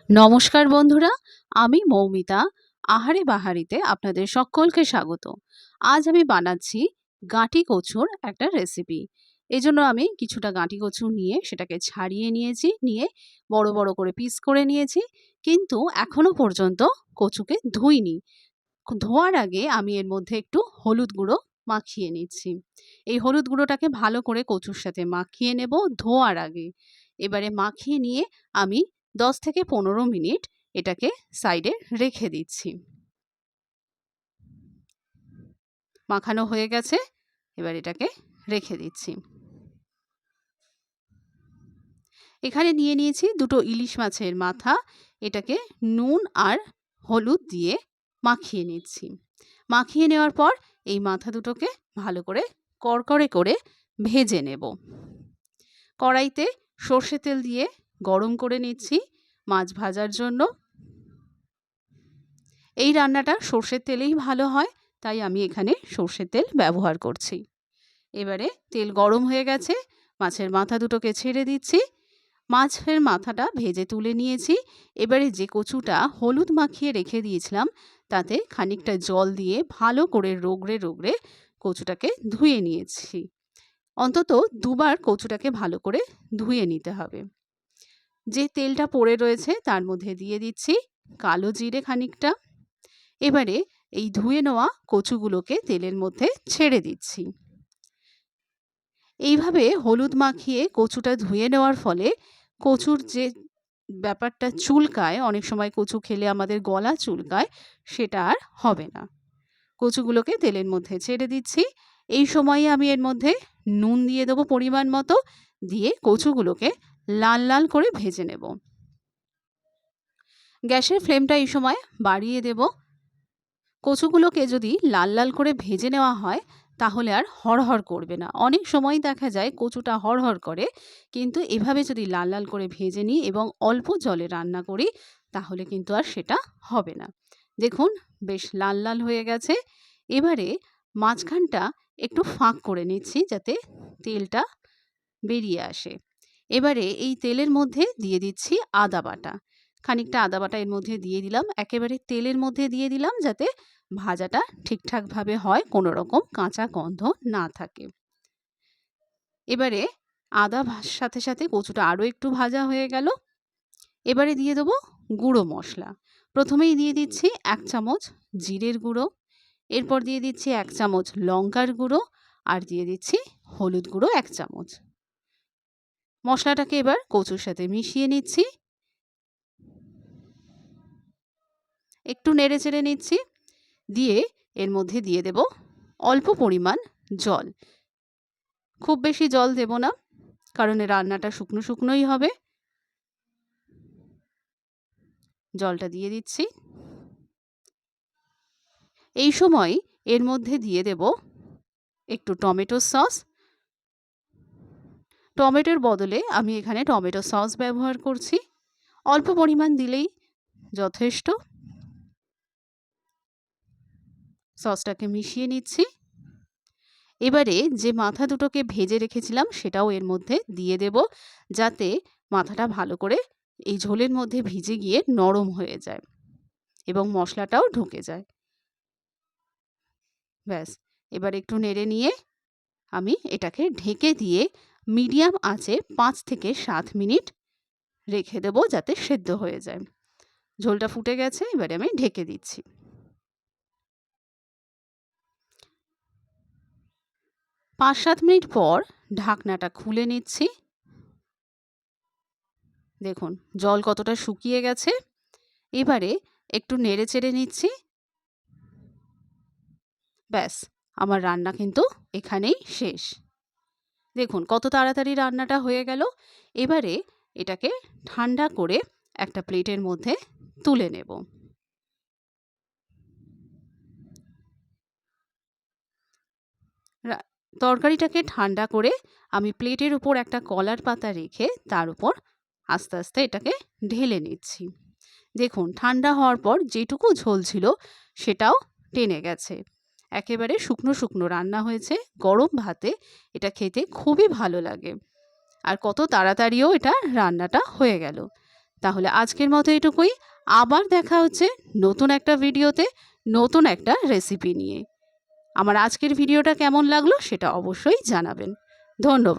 নমস্কার বন্ধুরা, আমি মৌমিতা। আহারে বাহারিতে আপনাদের সকলকে স্বাগত। আজ আমি বানাচ্ছি গাঁটি কচুর একটা রেসিপি। এজন্য আমি কিছুটা গাঁটি কচু নিয়ে সেটাকে ছাড়িয়ে নিয়েছি, নিয়ে বড় বড় করে পিস করে নিয়েছি। কিন্তু এখনো পর্যন্ত কচুকে ধুইনি। ধোয়ার আগে আমি এর মধ্যে একটু হলুদ গুঁড়ো মাখিয়ে নিচ্ছি। এই হলুদ গুঁড়োটাকে ভালো করে কচুর সাথে মাখিয়ে নেব ধোয়ার আগে। এবারে মাখিয়ে নিয়ে আমি 10 থেকে 15 মিনিট এটাকে সাইডে রেখে দিচ্ছি। মাখানো হয়ে গেছে, এবার এটাকে রেখে দিচ্ছি। এখানে নিয়ে নিয়েছি দুটো ইলিশ মাছের মাথা। এটাকে নুন আর হলুদ দিয়ে মাখিয়ে নিচ্ছি। মাখিয়ে নেওয়ার পর এই মাথা দুটোকে ভালো করে কড়কড়ে করে ভেজে নেব। কড়াইতে সর্ষে তেল দিয়ে গরম করে নিচ্ছি মাছ ভাজার জন্য। এই রান্নাটা সর্ষের তেলেই ভালো হয়, তাই আমি এখানে সর্ষের তেল ব্যবহার করছি। এবারে তেল গরম হয়ে গেছে, মাছের মাথা দুটোকে ছেড়ে দিচ্ছি। মাছের মাথাটা ভেজে তুলে নিয়েছি। এবারে যে কচুটা হলুদ মাখিয়ে রেখে দিয়েছিলাম তাতে খানিকটা জল দিয়ে ভালো করে রগড়ে রগড়ে কচুটাকে ধুয়ে নিয়েছি। অন্তত দুবার কচুটাকে ভালো করে ধুয়ে নিতে হবে। যে তেলটা পড়ে রয়েছে তার মধ্যে দিয়ে দিচ্ছি কালো জিরে খানিকটা। এবারে এই ধুয়ে নেওয়া কচুগুলোকে তেলের মধ্যে ছেড়ে দিচ্ছি। এইভাবে হলুদ মাখিয়ে কচুটা ধুয়ে নেওয়ার ফলে কচুর যে ব্যাপারটা চুলকায়, অনেক সময় কচু খেলে আমাদের গলা চুলকায়, সেটা আর হবে না। কচুগুলোকে তেলের মধ্যে ছেড়ে দিচ্ছি। এই সময়ে আমি এর মধ্যে নুন দিয়ে দেবো পরিমাণ মতো, দিয়ে কচুগুলোকে লাল লাল করে ভেজে নেব। গ্যাসের ফ্লেমটা এই সময় বাড়িয়ে দেব। কচুগুলোকে যদি লাল লাল করে ভেজে নেওয়া হয় তাহলে আর হড়হড় করবে না। অনেক সময় দেখা যায় কচুটা হড়হড় করে, কিন্তু এভাবে যদি লাল লাল করে ভেজে নিই এবং অল্প জলে রান্না করি তাহলে কিন্তু আর সেটা হবে না। দেখুন বেশ লাল লাল হয়ে গেছে। এবারে মাঝখানটা একটু ফাঁক করে নিচ্ছি যাতে তেলটা বেরিয়ে আসে। এবারে এই তেলের মধ্যে দিয়ে দিচ্ছি আদা বাটা। খানিকটা আদা বাটা এর মধ্যে দিয়ে দিলাম, একেবারে তেলের মধ্যে দিয়ে দিলাম যাতে ভাজাটা ঠিকঠাকভাবে হয়, কোনো রকম কাঁচা গন্ধ না থাকে। এবারে আদা সাথে সাথে কচুটা আরও একটু ভাজা হয়ে গেল। এবারে দিয়ে দেবো গুঁড়ো মশলা। প্রথমেই দিয়ে দিচ্ছি 1 চামচ জিরের গুঁড়ো, এরপর দিয়ে দিচ্ছি 1 চামচ লঙ্কার গুঁড়ো, আর দিয়ে দিচ্ছি হলুদ গুঁড়ো 1 চামচ। মশলাটাকে এবার কচুর সাথে মিশিয়ে নিচ্ছি, একটু নেড়ে চেড়ে নিচ্ছি। দিয়ে এর মধ্যে দিয়ে দেব অল্প পরিমাণ জল। খুব বেশি জল দেব না, কারণ এই রান্নাটা শুকনো শুকনোই হবে। জলটা দিয়ে দিচ্ছি। এই সময় এর মধ্যে দিয়ে দেব একটু টমেটো সস। টমেটোর বদলে আমি এখানে টমেটো সস ব্যবহার করছি। অল্প পরিমাণ দিলেই যথেষ্ট। সসটাকে মিশিয়ে নিচ্ছি। এবারে যে মাথা দুটোকে ভেজে রেখেছিলাম সেটাও এর মধ্যে দিয়ে দেব, যাতে মাথাটা ভালো করে এই ঝোলের মধ্যে ভিজে গিয়ে নরম হয়ে যায় এবং মশলাটাও ঢুকে যায়। ব্যাস, এবার একটু নেড়ে নিয়ে আমি এটাকে ঢেকে দিয়ে মিডিয়াম আঁচে 5 থেকে 7 মিনিট রেখে দেবো যাতে সেদ্ধ হয়ে যায়। ঝোলটা ফুটে গেছে, এবারে আমি ঢেকে দিচ্ছি। 5-7 মিনিট পর ঢাকনাটা খুলে নিচ্ছি। দেখুন জল কতটা শুকিয়ে গেছে। এবারে একটু নেড়ে চেড়ে নিচ্ছি। ব্যাস, আমার রান্না কিন্তু এখানেই শেষ। দেখুন কত তাড়াতাড়ি রান্নাটা হয়ে গেল। এবারে এটাকে ঠান্ডা করে একটা প্লেটের মধ্যে তুলে নেব। তরকারিটাকে ঠান্ডা করে আমি প্লেটের উপর একটা কলার পাতা রেখে তার উপর আস্তে আস্তে এটাকে ঢেলে নিচ্ছি। দেখুন ঠান্ডা হওয়ার পর যেটুকু ঝোল ছিল সেটাও টেনে গেছে। একেবারে শুকনো শুকনো রান্না হয়েছে। গরম ভাতে এটা খেতে খুবই ভালো লাগে। আর কত তাড়াতাড়িও এটা রান্নাটা হয়ে গেল। তাহলে আজকের মতো এটুকুই। আবার দেখা হচ্ছে নতুন একটা ভিডিওতে, নতুন একটা রেসিপি নিয়ে। আমার আজকের ভিডিওটা কেমন লাগলো সেটা অবশ্যই জানাবেন। ধন্যবাদ।